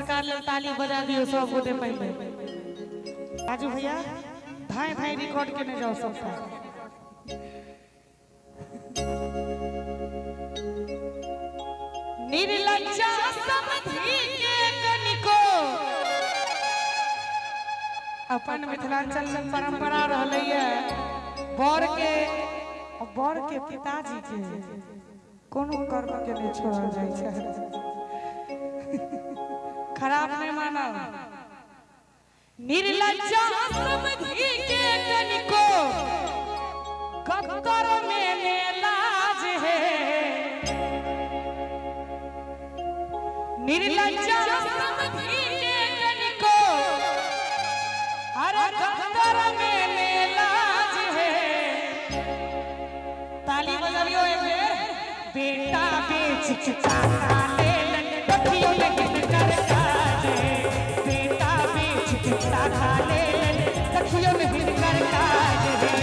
सरकार ले ताली बजा दियो सब गोटे पहले। राजू भैया धाए धाए रिकॉर्ड के ने जाओ सबका। निर्लज्जा समझी के कनिको अपन मिथिलांचल में परंपरा रहले बर के पिताजी के कोनो कर्म के नहीं छोड़ल जाय छै। खराब नहीं माना। निर्लज्जा समझी के कनिको कक्कर में लाज है। निर्लज्जा समझी के कनिको अरे कक्कर में लाज है। ताली बजाइयो एक बेर। बेटा बेच चिता ले लखियो लेकिन कर काज है। बेटा बेच चिता ले लखियो लेकिन कर काज है।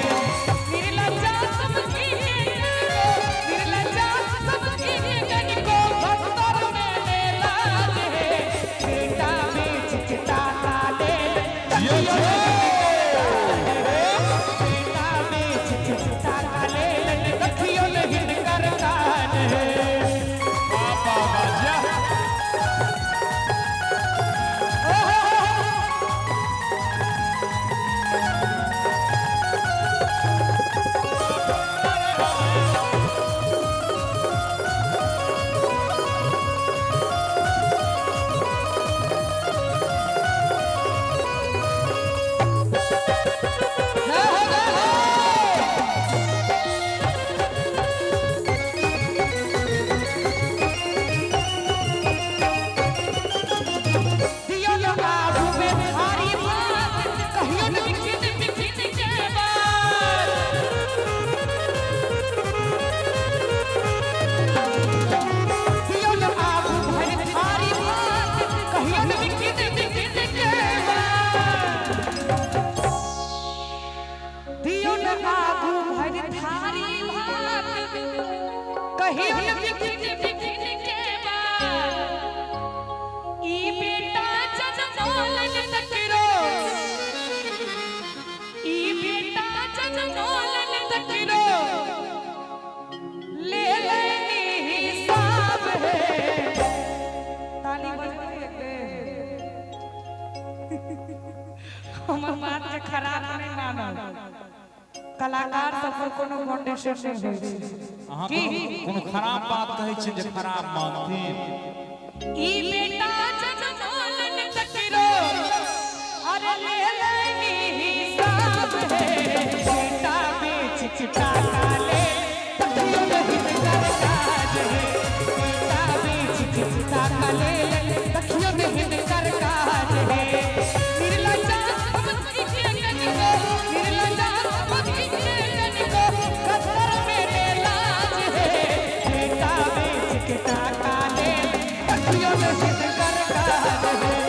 निर्लज्जा समझी के कनिको निर्लज्जा समझी के कनिको कक्कर में लाज है। बेटा बेच चिता ले लखियो बेटा बेच चिता ले लखियो लेकिन कर काज है। हमर बात के खराब नहीं मानल। कलाकार सब कोनो फाउंडेशन नहीं होय छै। अहाँ कोनो खराब बात कहै छै जे खराब मानथिन। ई बेटा जनमोलन तकरो अरे ले लेनी हिसाब है। बेटा बेच चिता ले तकियो नहीं कर काज है। बेटा बेच चिता ले तकियो नहीं कर काज है। निर्लज्जा समझी के कनिको निर्लज्जा समझी के कनिको कक्कर में लाज है। बेटा बेच चिता ले तकियो नहीं कर काज है।